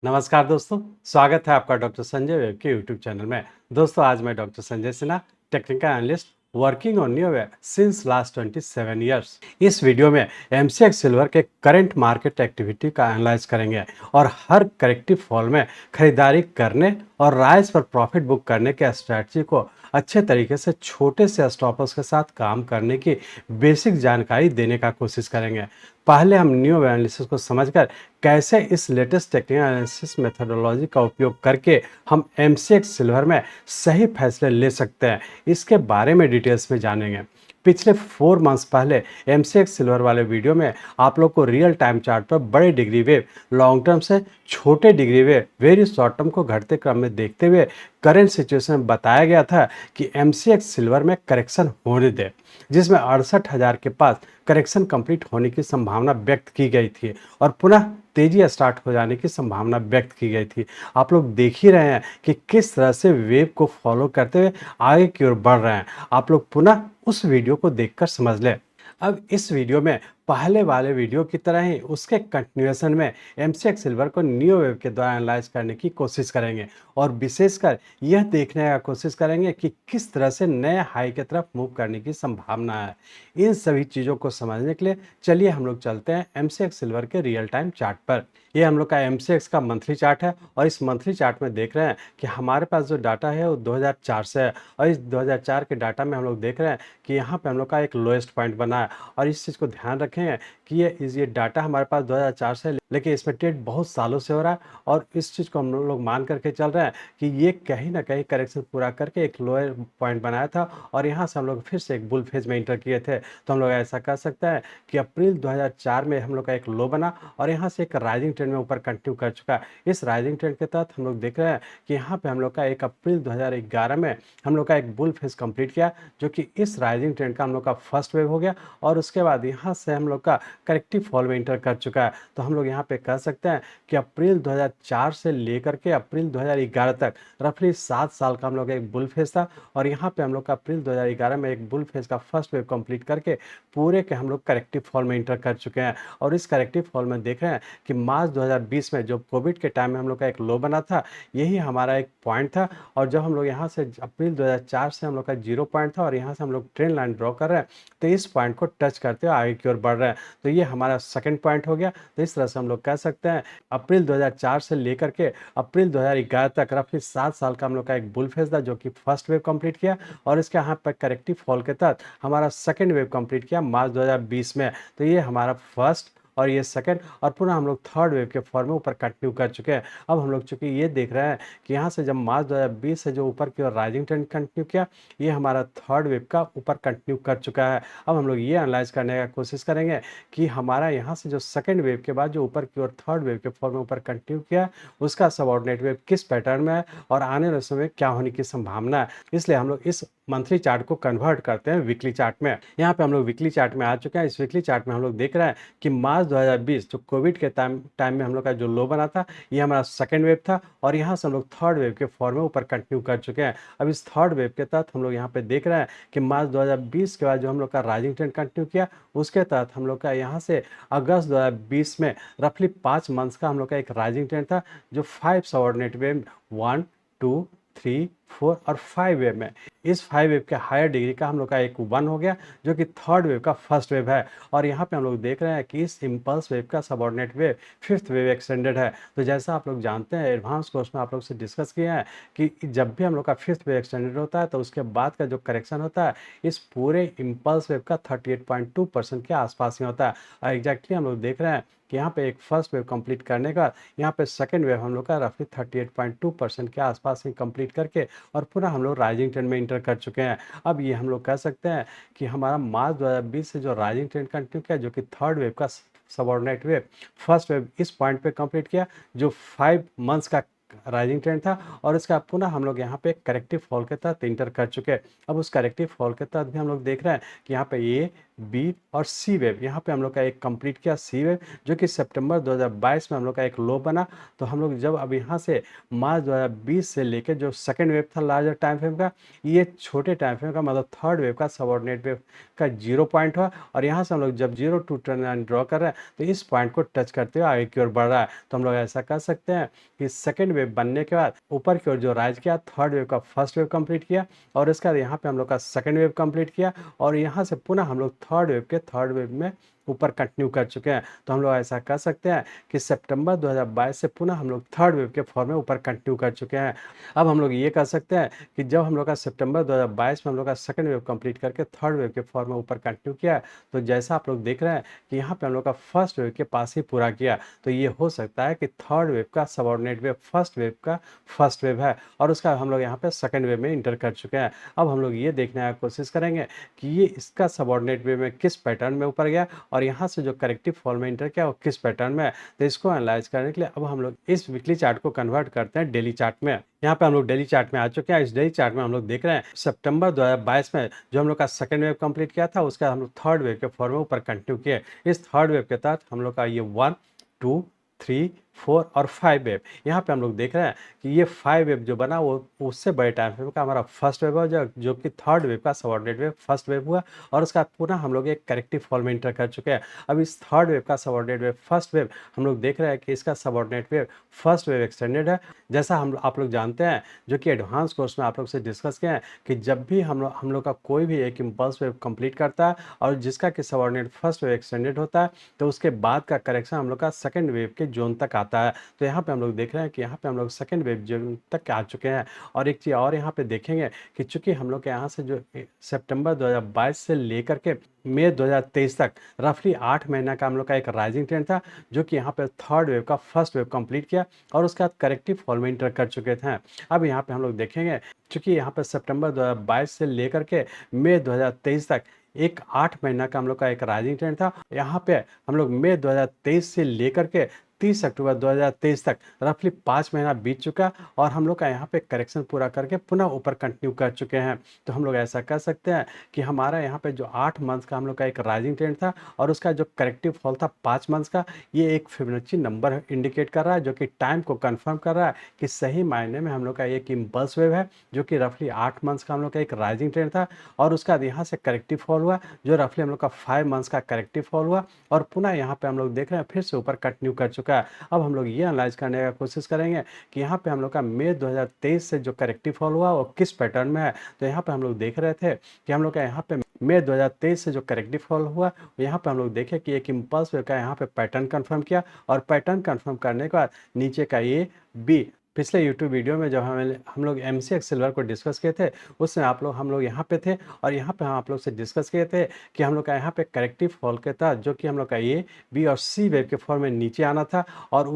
नमस्कार दोस्तों, स्वागत है आपका डॉक्टर संजय वेब के यूट्यूब चैनल में। दोस्तों आज मैं doctor Sanjay Sinha, technical analyst working on new web since last 27 years. इस वीडियो में एमसीएक्स सिल्वर के करंट मार्केट एक्टिविटी का एनालाइज करेंगे और हर करेक्टिव फॉल में खरीदारी करने और राइज पर प्रॉफिट बुक करने के स्ट्रैटेजी को अच्छे तरीके से छोटे से स्टॉपर्स के साथ काम करने की बेसिक जानकारी देने का कोशिश करेंगे। पहले हम न्यू एनालिसिस को समझकर कैसे इस लेटेस्ट टेक्निकल एनालिसिस मेथोडोलॉजी का उपयोग करके हम एमसीएक्स सिल्वर में सही फैसले ले सकते हैं, इसके बारे में डिटेल्स में जानेंगे। पिछले 4 मंथ्स पहले एमसीएक्स सिल्वर वाले वीडियो में आप लोग को रियल टाइम चार्ट पर बड़े डिग्री वेव, लॉन्ग टर्म से छोटे degree wave, very short term को घटते क्रम में देखते हुए करंट सिचुएशन में बताया गया था कि एमसीएक्स सिल्वर में करेक्शन होने दे, जिसमें 68,000 के पास करेक्शन कंप्लीट होने की संभावना व्यक्त की गई थी और पुनः तेजी स्टार्ट हो जाने की संभावना व्यक्त की गई थी। आप लोग देख ही रहे हैं कि किस तरह से वेव को फॉलो करते हुए आगे की ओर बढ़ रहे हैं। आप लोग पुनः उस वीडियो को देखकर समझ लें। अब इस वीडियो में पहले वाले वीडियो की तरह ही उसके कंटिन्यूएशन में एमसीएक्स सिल्वर को न्यू वेव के द्वारा एनालाइज करने की कोशिश करेंगे और विशेषकर यह देखने का कोशिश करेंगे कि किस तरह से नए हाई की तरफ मूव करने की संभावना है। इन सभी चीज़ों को समझने के लिए चलिए हम लोग चलते हैं एमसीएक्स सिल्वर के रियल टाइम चार्ट पर। ये हम लोग का एमसीएक्स का मंथली चार्ट है और इस मंथली चार्ट में देख रहे हैं कि हमारे पास जो डाटा है वो 2004 से है और इस 2004 के डाटा में हम लोग देख रहे हैं कि यहाँ पे हम लोग का एक लोएस्ट पॉइंट बना है। और इस चीज़ को ध्यान रखें कि ये डाटा हमारे पास 2004 से है, लेकिन इसमें ट्रेड बहुत सालों से हो रहा है और इस चीज़ को हम लोग मान करके चल रहे हैं कि ये कहीं ना कहीं करेक्शन पूरा करके एक लोअर पॉइंट बनाया था और यहाँ से हम लोग फिर से एक बुल फेज में इंटर किए थे। तो हम लोग ऐसा कर सकते हैं कि अप्रैल 2004 में हम लोग का एक लो बना और यहाँ से एक राइजिंग ट्रेंड में ऊपर कंटिन्यू कर चुका है। इस राइजिंग ट्रेंड के तहत हम लोग देख रहे हैं कि यहाँ पे हम लोग का एक अप्रैल 2011 में हम लोग का एक बुल फेज कंप्लीट किया, जो कि इस राइजिंग ट्रेंड का हम लोग का फर्स्ट वेव हो गया और उसके बाद यहाँ से हम लोग का करेक्टिव फॉल में इंटर कर चुका है। तो हम लोग यहाँ पे कह सकते हैं कि अप्रैल 2004 से लेकर के अप्रैल 2011 तक रफली 7 साल का हम लोग एक बुल फेज था और यहाँ पे हम लोग का अप्रैल 2011 में एक बुल फेज का फर्स्ट वेव कंप्लीट करके पूरे के हम लोग करेक्टिव फॉल में इंटर कर चुके हैं। और इस करेक्टिव फॉल में देख रहे हैं कि मार्च 2020 में जो कोविड के टाइम में हम लोग का एक लो बना था, यही हमारा एक पॉइंट था। और जब हम लोग यहाँ से अप्रैल 2004 से हम लोग का 0 पॉइंट था और यहाँ से हम लोग ट्रेंड लाइन ड्रॉ कर रहे हैं, तो इस पॉइंट को टच करते हुए आगे की ओर बढ़ रहे हैं। तो ये हमारा सेकंड पॉइंट हो गया। तो इस तरह से हम लोग कह सकते हैं अप्रैल 2004 से लेकर के अप्रैल 2011 तक रफली 7 साल का हम लोग का एक बुल फेज था, जो कि फर्स्ट वेव कंप्लीट किया और इसके यहाँ पर करेक्टिव फॉल के तहत हमारा सेकंड वेव कंप्लीट किया मार्च 2020 में। तो ये हमारा फर्स्ट और ये सेकंड और पुनः हम लोग थर्ड वेव के फॉर्म में ऊपर कंटिन्यू कर चुके हैं। अब हम लोग चूंकि ये देख रहे हैं कि यहाँ से जब मार्च 2020 से जो ऊपर की ओर राइजिंग ट्रेंड कंटिन्यू किया, ये हमारा थर्ड वेव का ऊपर कंटिन्यू कर चुका है। अब हम लोग ये एनालाइज करने का कोशिश करेंगे कि हमारा यहाँ से जो सेकंड वेव के बाद जो ऊपर की ओर थर्ड वेव के फॉर्म में ऊपर कंटिन्यू किया, उसका सबऑर्डिनेट वेव किस पैटर्न में है और आने वाले समय में क्या होने की संभावना है। इसलिए हम लोग इस मंथली चार्ट को कन्वर्ट करते हैं वीकली चार्ट में। यहाँ पे हम लोग वीकली चार्ट में आ चुके हैं। इस वीकली चार्ट में हम लोग देख रहे हैं कि मार्च 2020 जो कोविड के टाइम में हम लोग का जो लो बना था, ये हमारा सेकंड वेव था और यहाँ से हम लोग थर्ड वेव के फॉर्म में ऊपर कंटिन्यू कर चुके हैं। अब इस थर्ड वेव के तहत हम लोग यहाँ पे देख रहे हैं कि मार्च 2020 के बाद जो हम लोग का राइजिंग ट्रेंड कंटिन्यू किया, उसके तहत हम लोग का यहाँ से अगस्त 2020 में रफली 5 मंथ्स का हम लोग का एक राइजिंग ट्रेंड था, जो 5 सबऑर्डिनेट वेव 1 2 3 4 और 5 वेव में, इस 5 वेव के हायर डिग्री का हम लोग का एक 1 हो गया, जो कि थर्ड वेव का फर्स्ट वेव है। और यहाँ पे हम लोग देख रहे हैं कि इस इम्पल्स वेव का subordinate wave fifth wave extended है। तो जैसा आप लोग जानते हैं, एडवांस कोर्स में आप लोग से डिस्कस किया है कि जब भी हम लोग का फिफ्थ वेव एक्सटेंडेड होता है तो उसके बाद का जो करेक्शन होता है इस पूरे इम्पल्स वेव का 38.2% के आसपास ही होता है। और एग्जैक्टली हम लोग देख रहे हैं कि यहाँ पे एक फर्स्ट वेव कंप्लीट करने का यहाँ पे सेकंड वेव हम लोग का रफली 38.2% के आसपास ही कंप्लीट करके और पुनः हम लोग राइजिंग ट्रेंड में इंटर कर चुके हैं। अब ये हम लोग कह सकते हैं कि हमारा मार्च 2020 से जो राइजिंग ट्रेंड कंटिन्यू किया, जो कि थर्ड वेव का सबऑर्डिनेट वेव फर्स्ट वेव इस पॉइंट पे कंप्लीट किया, जो 5 मंथ्स का राइजिंग ट्रेंड था और उसका पुनः हम लोग यहाँ पे करेक्टिव फॉल के तहत इंटर कर चुके हैं। अब उस करेक्टिव फॉल के तहत भी हम लोग देख रहे हैं कि यहाँ पे ए, बी और सी वेव, यहाँ पे हम लोग का एक कंप्लीट किया सी वेव, जो कि सितंबर 2022 में हम लोग का एक लो बना। तो हम लोग जब अब यहाँ से मार्च 2020 से लेके जो सेकेंड वेव था लार्जर टाइम फ्रेम का, ये छोटे टाइम फ्रेम का मतलब थर्ड वेव का सबऑर्डिनेट वेव का 0 पॉइंट हुआ और यहाँ से हम लोग जब 0 टू ट्रेंड लाइन ड्रॉ कर रहे हैं तो इस पॉइंट को टच करते हुए आगे की ओर बढ़ रहा है। तो हम लोग ऐसा कर सकते हैं कि सेकेंड वेव बनने के बाद ऊपर की ओर जो राइज किया, थर्ड वेव का फर्स्ट वेव कंप्लीट किया और इसके बाद यहाँ पे हम लोग का सेकेंड वेव कंप्लीट किया और यहाँ से पुनः हम लोग थर्ड वेव के थर्ड वेव में ऊपर कंटिन्यू कर चुके हैं। तो हम लोग ऐसा कर सकते हैं कि सितंबर 2022 से पुनः हम लोग थर्ड वेव के फॉर्म में ऊपर कंटिन्यू कर चुके हैं। अब हम लोग ये कर सकते हैं कि जब हम लोग का सितंबर 2022 में हम लोग का सेकंड वेव कंप्लीट करके थर्ड वेव के फॉर्म में ऊपर कंटिन्यू किया, तो जैसा आप लोग देख रहे हैं कि यहाँ पे हम लोग का फर्स्ट वेव के पास ही पूरा किया, तो ये हो सकता है कि थर्ड वेव का सबऑर्डिनेट वेव फर्स्ट वेव का फर्स्ट वेव है और उसका हम लोग यहाँ पे सेकंड वेव में इंटर कर चुके हैं। अब हम लोग ये देखने की कोशिश करेंगे कि ये इसका सबऑर्डिनेट वेव में किस पैटर्न में ऊपर गया और यहाँ से जो करेक्टिव फॉल में इंटर किया वो किस पैटर्न में है। तो इसको एनालाइज करने के लिए अब हम लोग इस वीकली चार्ट को कन्वर्ट करते हैं डेली चार्ट में। यहाँ पे हम लोग डेली चार्ट में आ चुके हैं। इस डेली चार्ट में हम लोग देख रहे हैं सितंबर 2022 में जो हम लोग का सेकंड वेव कंप्लीट किया था, उसका हम लोग थर्ड वेव के फॉर्म में ऊपर कंटिन्यू किए। इस थर्ड वेव के तहत हम लोग का ये 1, 2, 3, 4 और 5 वेव, यहाँ पे हम लोग देख रहे हैं कि ये 5 वेव जो बना वो उससे बड़े टाइम फ्रेम का हमारा फर्स्ट वेव हुआ, जो कि थर्ड वेव का सबऑर्डिनेट वेव फर्स्ट वेव हुआ और उसका पुनः हम लोग एक करेक्टिव फॉल में इंटर कर चुके हैं। अब इस थर्ड वेव का सबऑर्डिनेट वेव फर्स्ट वेव हम लोग देख रहे हैं कि इसका subordinate wave first wave extended है। जैसा आप लोग जानते हैं, जो कि एडवांस कोर्स में आप लोग से डिस्कस किए हैं कि जब भी हम लोग का कोई भी एक इम्पल्स वेव कंप्लीट करता है और जिसका कि सबऑर्डिनेट फर्स्ट वेव एक्सटेंडेड होता है, तो उसके बाद का करेक्शन हम लोग का सेकंड वेव के जोन तक आता है। तो यहाँ पे हम लोग देख रहे हैं कि यहाँ पे हम लोग सेकंड वेव जोन तक आ चुके हैं। और एक चीज़ और यहाँ पे देखेंगे कि चूंकि हम लोग के यहाँ से जो सितंबर 2022 से लेकर के मई 2023 तक रफली 8 महीना का हम लोग का एक राइजिंग ट्रेंड था, जो कि यहाँ पे थर्ड वेव का फर्स्ट वेव कंप्लीट किया और उसके बाद करेक्टिव फॉल में इंटर कर चुके थे। अब यहाँ पे हम लोग देखेंगे चूंकि यहाँ पे सितंबर 2022 से लेकर के मई 2023 तक एक 8 महीना का हम लोग का एक राइजिंग ट्रेंड था। यहाँ पे हम लोग मई 2023 से लेकर के 30 अक्टूबर 2023 तक रफली 5 महीना बीत चुका और हम लोग का यहाँ पे करेक्शन पूरा करके पुनः ऊपर कंटिन्यू कर चुके हैं। तो हम लोग ऐसा कर सकते हैं कि हमारा यहाँ पे जो 8 मंथ्स का हम लोग का एक राइजिंग ट्रेंड था और उसका जो करेक्टिव फॉल था 5 मंथ्स का, ये एक फिबोनाची नंबर इंडिकेट कर रहा है, जो कि टाइम को कंफर्म कर रहा है कि सही मायने में हम लोग का एक इम्पल्स वेव है, जो कि रफली 8 मंथ्स का हम लोग का एक राइजिंग ट्रेंड था और उसका यहाँ से करेक्टिव फॉल हुआ, जो रफली हम लोग का 5 मंथ्स का करेक्टिव फॉल हुआ और पुनः यहाँ पे हम लोग देख रहे हैं फिर से ऊपर कंटिन्यू कर चुका है। अब हम लोग ये एनालाइज करने का कोशिश करेंगे कि यहाँ पे हम लोग का मई 2023 से जो करेक्टिव फॉल हुआ वो किस पैटर्न में है। तो यहाँ पे हम लोग देख रहे थे कि हम लोग का यहाँ पे मई 2023 से जो करेक्टिव फॉल हुआ, यहाँ पे हम लोग देखे कि एक इम्पल्स वेव का यहाँ पे पैटर्न कंफर्म किया और पैटर्न कंफर्म करने के बाद नीचे का ए, बी, पिछले यूट्यूब वीडियो में जब हम लोग MCX सिल्वर को डिस्कस किए थे, उसमें हम लोग यहाँ पे थे और यहाँ पे हम आप लोग से डिस्कस किए थे कि हम लोग का यहाँ पे करेक्टिव फॉल के तहत जो कि हम लोग का ए, बी और सी वेव के फॉर्म में नीचे आना था और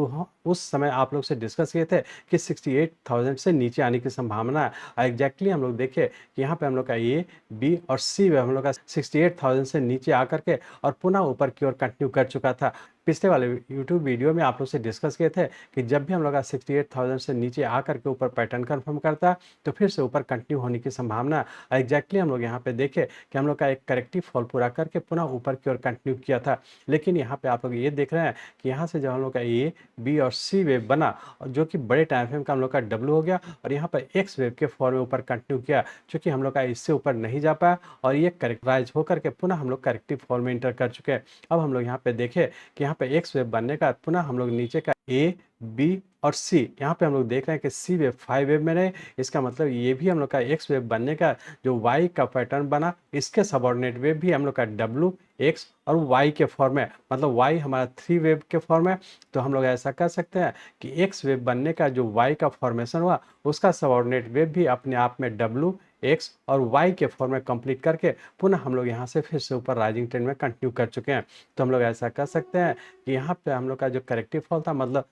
उस समय आप लोग से डिस्कस किए थे कि 68,000 से नीचे आने की संभावना है। और एग्जैक्टली हम लोग देखे कि यहाँ पे हम लोग का ए, बी और सी वेव हम लोग का 68,000 से नीचे आकर के और पुनः ऊपर की ओर कंटिन्यू कर चुका था। पिछले वाले यूट्यूब वीडियो में आप लोग से डिस्कस किए थे कि जब भी हम लोग का 68,000 से नीचे आकर के ऊपर पैटर्न कंफर्म करता है तो फिर से ऊपर कंटिन्यू होने की संभावना है। एग्जैक्टली हम लोग यहाँ पे देखे कि हम लोग का एक करेक्टिव फॉल पूरा करके पुनः ऊपर की ओर कंटिन्यू किया था। लेकिन यहाँ पे आप लोग ये देख रहे हैं कि यहाँ से जब हम लोग का ए, बी और सी वेव बना, जो कि बड़े टाइम फ्रेम का हम लोग का डब्ल्यू हो गया और यहाँ पर एक्स वेव के फॉर्म में ऊपर कंटिन्यू किया, चूंकि हम लोग का इससे ऊपर नहीं जा पाया और ये करेक्टराइज होकर के पुनः हम लोग करेक्टिव फॉल में इंटर कर चुके हैं। अब हम लोग यहाँ पे देखे कि यहाँ पे एक्स वेव बनने का पुनः हम लोग नीचे का ए, बी और सी, यहाँ पे हम लोग देख रहे हैं कि सी वेव 5 वेव में रहे। इसका मतलब ये भी हम लोग का एक्स वेव बनने का जो वाई का पैटर्न बना, इसके सबऑर्डिनेट वेव भी हम लोग का डब्ल्यू, एक्स और वाई के फॉर्म में, मतलब वाई हमारा 3 वेव के फॉर्म है। तो हम लोग ऐसा कर सकते हैं कि एक्स वेव बनने का जो वाई का फॉर्मेशन हुआ, उसका सबऑर्डिनेट वेव भी अपने आप में डब्ल्यू, एक्स और वाई के फॉर्म में कंप्लीट करके पुनः हम लोग यहाँ से फिर से ऊपर राइजिंग ट्रेंड में कंटिन्यू कर चुके हैं। तो हम लोग ऐसा कर सकते हैं कि यहाँ पे हम लोग का जो करेक्टिव फॉल था, मतलब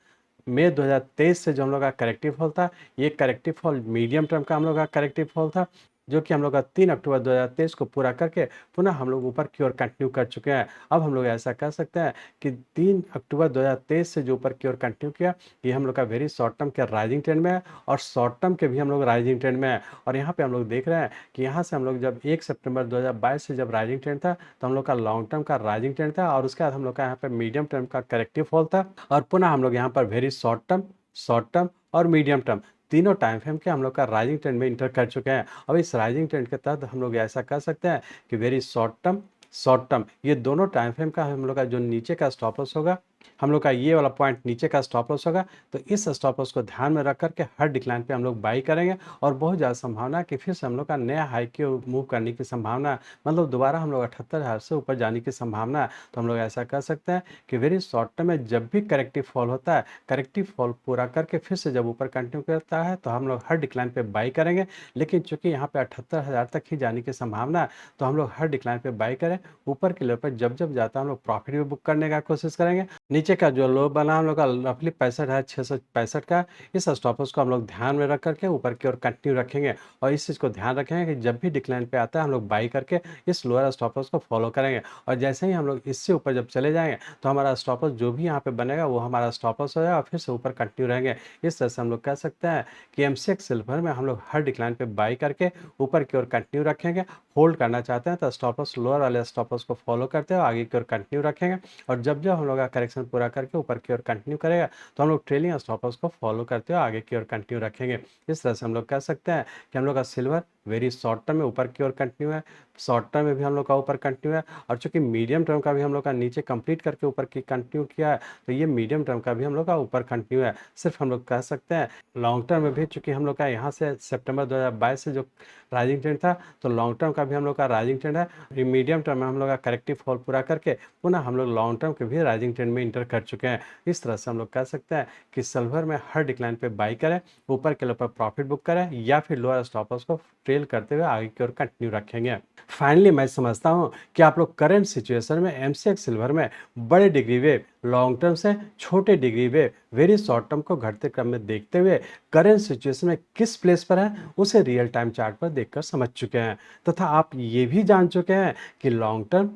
मई 2023 से जो हम लोग का करेक्टिव फॉल था, ये करेक्टिव फॉल मीडियम टर्म का हम लोग का करेक्टिव फॉल था जो कि हम लोग का 3 अक्टूबर 2023 को पूरा करके पुनः हम लोग ऊपर की ओर कंटिन्यू कर चुके हैं। अब हम लोग ऐसा कह सकते हैं कि 3 अक्टूबर 2023 से जो ऊपर की ओर कंटिन्यू किया, ये हम लोग का वेरी शॉर्ट टर्म के राइजिंग ट्रेंड में है और शॉर्ट टर्म के भी हम लोग राइजिंग ट्रेंड में है। और यहाँ पे हम लोग देख रहे हैं कि यहाँ से हम लोग जब 1 सितंबर 2022 से जब राइजिंग ट्रेंड था, तो हम लोग का लॉन्ग टर्म का राइजिंग ट्रेंड था और उसके बाद हम लोग का यहाँ पे मीडियम टर्म का करेक्टिव फॉल था और पुनः हम लोग यहाँ पर वेरी शॉर्ट टर्म और मीडियम टर्म तीनों टाइम फ्रेम के हम लोग का राइजिंग ट्रेंड में इंटर कर चुके हैं। अब इस राइजिंग ट्रेंड के तहत हम लोग ऐसा कर सकते हैं कि वेरी शॉर्ट टर्म ये दोनों टाइम फ्रेम का हम लोग का जो नीचे का स्टॉप लॉस होगा, हम लोग का ये वाला पॉइंट नीचे का स्टॉप लॉस होगा, तो इस स्टॉप लॉस को ध्यान में रख करके हर डिक्लाइन पे हम लोग बाई करेंगे और बहुत ज़्यादा संभावना है कि फिर से हम लोग का नया हाई की ओर मूव करने की संभावना है, मतलब दोबारा हम लोग 78,000 से ऊपर जाने की संभावना है। तो हम लोग ऐसा कर सकते हैं कि वेरी शॉर्ट टर्म में जब भी करेक्टिव फॉल होता है, करेक्टिव फॉल पूरा करके फिर से जब ऊपर कंटिन्यू करता है तो हम लोग हर डिक्लाइन पे बाई करेंगे। लेकिन चूंकि यहाँ पे 78,000 तक ही जाने की संभावना है, तो हम लोग हर डिक्लाइन पे बाई करें। ऊपर के लेवल पर जब जब जाता है हम लोग प्रॉफिट भी बुक करने का कोशिश करेंगे। नीचे का जो लो बना हम लोग का रफली 65,665 का, इस स्टॉप लॉस को हम लोग ध्यान में रख करके ऊपर की ओर कंटिन्यू रखेंगे और इस चीज़ को ध्यान रखेंगे कि जब भी डिक्लाइन पे आता है हम लोग बाई करके इस लोअर स्टॉप लॉस को फॉलो करेंगे और जैसे ही हम लोग इससे ऊपर जब चले जाएंगे तो हमारा स्टॉप लॉस जो भी यहाँ पे बनेगा वो हमारा स्टॉप लॉस हो जाएगा और फिर से ऊपर कंटिन्यू रहेंगे। इस तरह से हम लोग कह सकते हैं कि एमसीएक्स सिल्वर में हम लोग हर डिक्लाइन पे बाई करके ऊपर की ओर कंटिन्यू रखेंगे। होल्ड करना चाहते हैं तो स्टॉप लॉस लोअर वाले स्टॉप लॉस को फॉलो करते हुए आगे की ओर कंटिन्यू रखेंगे और जब जब हम लोग का करेक्शन पूरा करके ऊपर की ओर कंटिन्यू करेगा तो हम लोग ट्रेलिंग स्टॉप लॉस को फॉलो करते हुए आगे की ओर कंटिन्यू रखेंगे। इस तरह से हम लोग कह सकते हैं कि हम लोग का सिल्वर वेरी शॉर्ट टर्म में ऊपर की ओर कंटिन्यू है, शॉर्ट टर्म में भी हम लोग का ऊपर कंटिन्यू है और चूंकि मीडियम टर्म का भी हम लोग का नीचे कंप्लीट करके ऊपर की कंटिन्यू किया है, तो ये मीडियम टर्म का भी हम लोग का ऊपर कंटिन्यू है। सिर्फ हम लोग कह सकते हैं लॉन्ग टर्म में भी चूंकि हम लोग का यहाँ से सितंबर 2022 से जो राइजिंग ट्रेंड था, तो लॉन्ग टर्म का भी हम लोग का राइजिंग ट्रेंड है। मीडियम टर्म में हम लोग का करेक्टिव फॉल पूरा करके पुनः हम लोग लॉन्ग टर्म के भी राइजिंग ट्रेंड में इंटर कर चुके हैं। इस तरह से हम लोग कह सकते हैं कि सिल्वर में हर डिक्लाइन पे बाई करें, ऊपर के लेवल पर प्रॉफिट बुक करें या फिर लोअर स्टॉप लॉस को ट्रेल करते हुए आगे की ओर कंटिन्यू रखेंगे। फाइनली मैं समझता हूं कि आप लोग करंट सिचुएशन में एमसीएक्स सिल्वर में बड़े डिग्री वेव, लॉन्ग टर्म से छोटे degree wave, very short term को घटते क्रम में देखते हुए करंट सिचुएशन में किस प्लेस पर है उसे रियल टाइम चार्ट पर देखकर समझ चुके हैं तथा आप ये भी जान चुके हैं कि long term,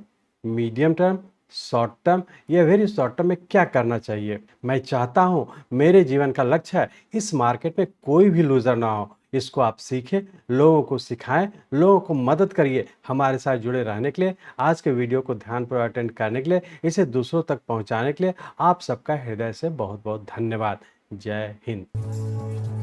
medium term, short term या वेरी शॉर्ट टर्म में क्या करना चाहिए। मैं चाहता हूं मेरे जीवन का लक्ष्य है इस मार्केट में कोई भी लूजर ना हो। इसको आप सीखें, लोगों को सिखाएं, लोगों को मदद करिए। हमारे साथ जुड़े रहने के लिए, आज के वीडियो को ध्यानपूर्वक अटेंड करने के लिए, इसे दूसरों तक पहुंचाने के लिए आप सबका हृदय से बहुत बहुत धन्यवाद। जय हिंद।